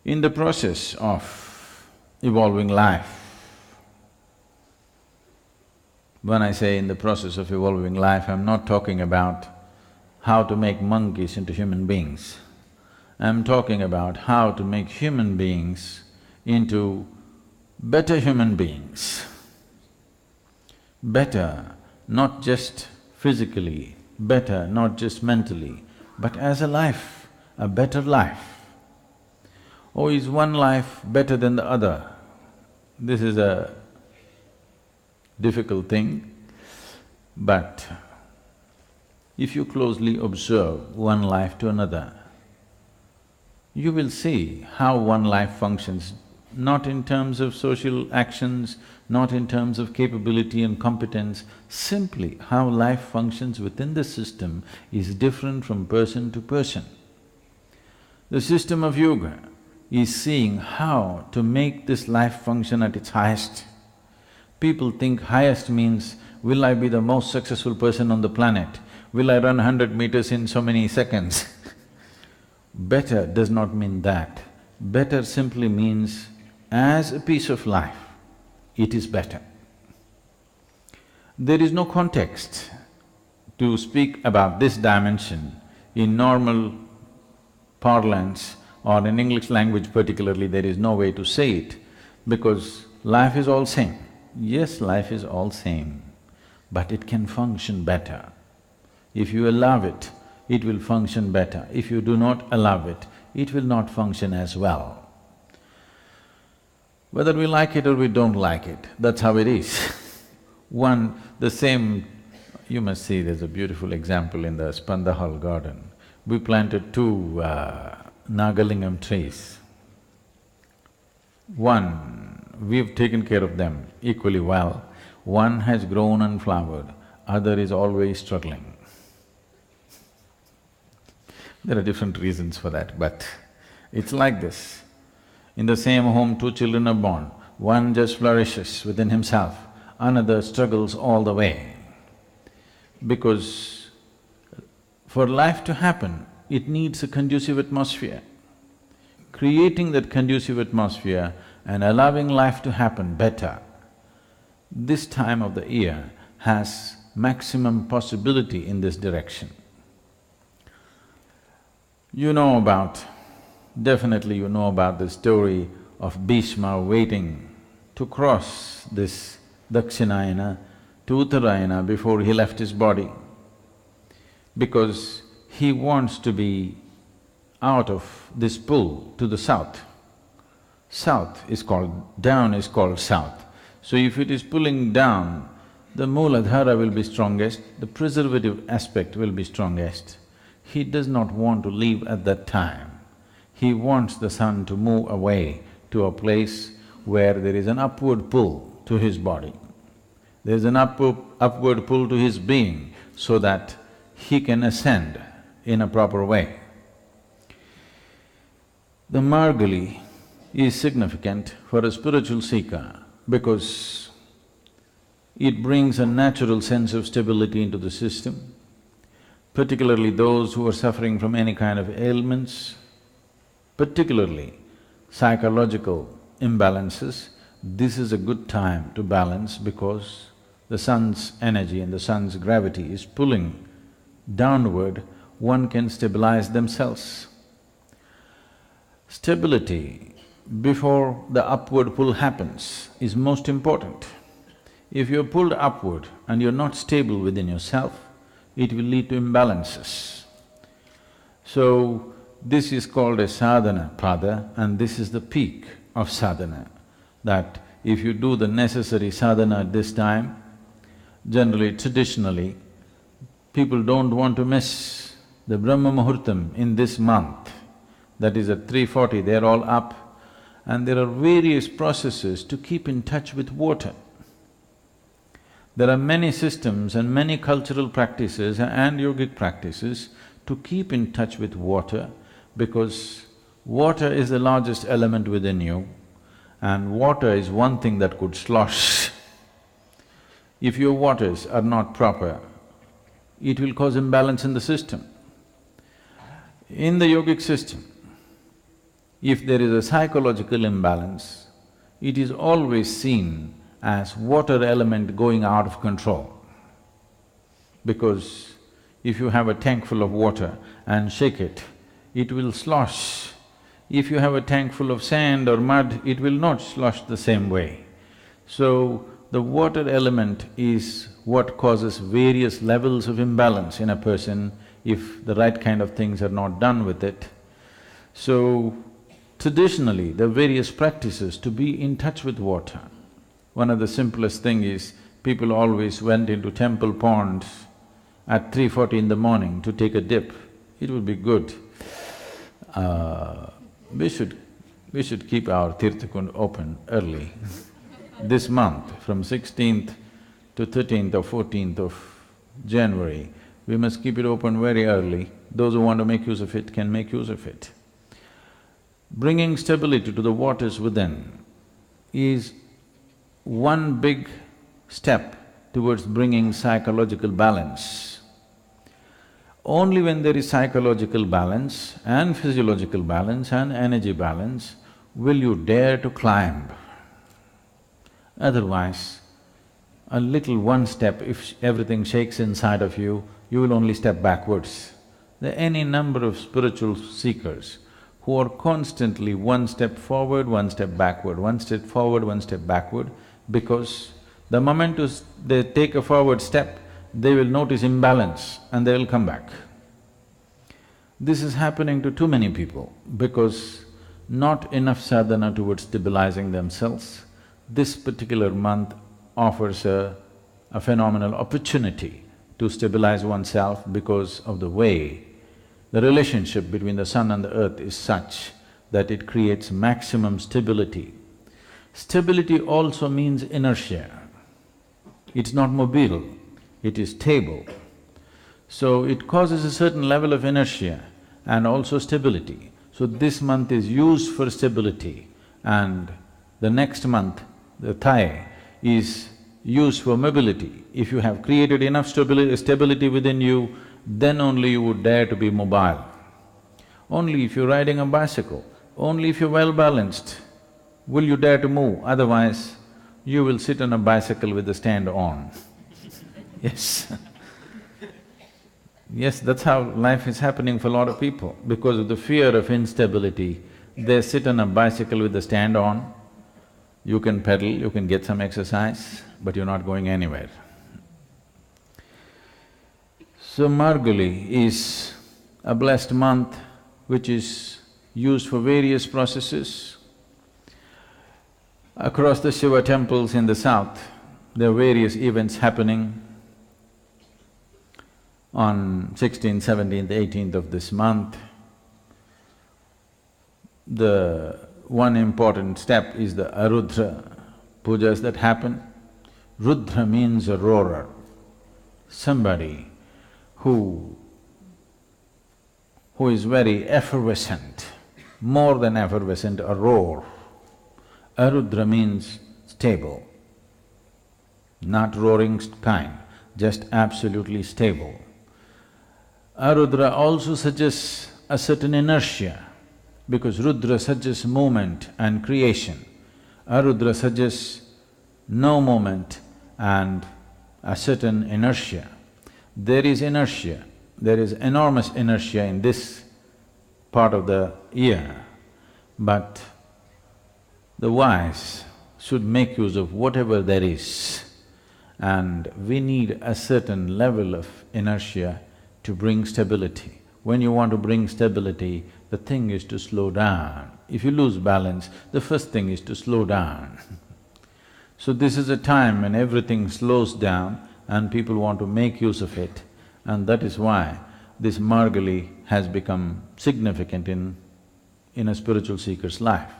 In the process of evolving life, when I say in the process of evolving life, I'm not talking about how to make monkeys into human beings. I'm talking about how to make human beings into better human beings. Better, not just physically, better, not just mentally, but as a life, a better life. Oh, is one life better than the other? This is a difficult thing, but if you closely observe one life to another, you will see how one life functions, not in terms of social actions, not in terms of capability and competence, simply how life functions within the system is different from person to person. The system of yoga is seeing how to make this life function at its highest. People think highest means, will I be the most successful person on the planet? Will I run 100 meters in so many seconds? Better does not mean that. Better simply means, as a piece of life, it is better. There is no context to speak about this dimension in normal parlance or in English language particularly. There is no way to say it because life is all same. Yes, life is all same, but it can function better. If you allow it, it will function better. If you do not allow it, it will not function as well. Whether we like it or we don't like it, that's how it is. You must see, there's a beautiful example in the Spandahal garden. We planted two Nagalingam trees. One, we've taken care of them equally well. One has grown and flowered, other is always struggling. There are different reasons for that, but it's like this. In the same home, two children are born. One just flourishes within himself, another struggles all the way. Because for life to happen, it needs a conducive atmosphere. Creating that conducive atmosphere and allowing life to happen better, this time of the year has maximum possibility in this direction. Definitely you know about the story of Bhishma waiting to cross this Dakshinayana to Uttarayana before he left his body, because he wants to be out of this pull to the south. Down is called south. So if it is pulling down, the Mooladhara will be strongest, the preservative aspect will be strongest. He does not want to leave at that time. He wants the sun to move away to a place where there is an upward pull to his body. There is an upward pull to his being so that he can ascend in a proper way. The Margazhi is significant for a spiritual seeker because it brings a natural sense of stability into the system, particularly those who are suffering from any kind of ailments, particularly psychological imbalances. This is a good time to balance because the sun's energy and the sun's gravity is pulling downward, one can stabilize themselves. Stability before the upward pull happens is most important. If you're pulled upward and you're not stable within yourself, it will lead to imbalances. So, this is called a sadhana pada, and this is the peak of sadhana, that if you do the necessary sadhana at this time, generally, traditionally, people don't want to miss the Brahma Muhurtam in this month, that is at 3:40, they're all up, and there are various processes to keep in touch with water. There are many systems and many cultural practices and yogic practices to keep in touch with water, because water is the largest element within you, and water is one thing that could slosh. If your waters are not proper, it will cause imbalance in the system. In the yogic system, If there is a psychological imbalance, it is always seen as water element going out of control. Because if you have a tank full of water and shake it, it will slosh. If you have a tank full of sand or mud, it will not slosh the same way. So, the water element is what causes various levels of imbalance in a person if the right kind of things are not done with it. So, traditionally, there are various practices to be in touch with water. One of the simplest thing is, people always went into temple ponds at 3:40 in the morning to take a dip. It would be good. We should keep our Tirthakund open early. This month, from 16th to 13th or 14th of January, we must keep it open very early. Those who want to make use of it can make use of it. Bringing stability to the waters within is one big step towards bringing psychological balance. Only when there is psychological balance and physiological balance and energy balance will you dare to climb. Otherwise, a little one step, if everything shakes inside of you, you will only step backwards. There are any number of spiritual seekers who are constantly one step forward, one step backward, one step forward, one step backward, because the moment they take a forward step, they will notice imbalance and they will come back. This is happening to too many people because not enough sadhana towards stabilizing themselves. This particular month offers a phenomenal opportunity to stabilize oneself because of the way the relationship between the sun and the earth is such that it creates maximum stability. Stability also means inertia. It's not mobile, it is stable. So it causes a certain level of inertia and also stability. So this month is used for stability and the next month, the thigh, is used for mobility. If you have created enough stability within you, then only you would dare to be mobile. Only if you're riding a bicycle, only if you're well-balanced, will you dare to move, otherwise you will sit on a bicycle with the stand on. Yes. Yes, that's how life is happening for a lot of people. Because of the fear of instability, they sit on a bicycle with the stand on. You can pedal, you can get some exercise, but you're not going anywhere. So Margazhi is a blessed month which is used for various processes. Across the Shiva temples in the south, there are various events happening. On 16th, 17th, 18th of this month, the one important step is the Arudra pujas that happen. Rudra means a roarer, somebody who is very effervescent, more than effervescent, a roar. Arudra means stable, not roaring kind, just absolutely stable. Arudra also suggests a certain inertia, because Rudra suggests movement and creation. Arudra suggests no movement and a certain inertia. There is inertia, there is enormous inertia in this part of the year, but the wise should make use of whatever there is, and we need a certain level of inertia to bring stability. When you want to bring stability, the thing is to slow down. If you lose balance, the first thing is to slow down. So this is a time when everything slows down and people want to make use of it, and that is why this Margazhi has become significant in a spiritual seeker's life.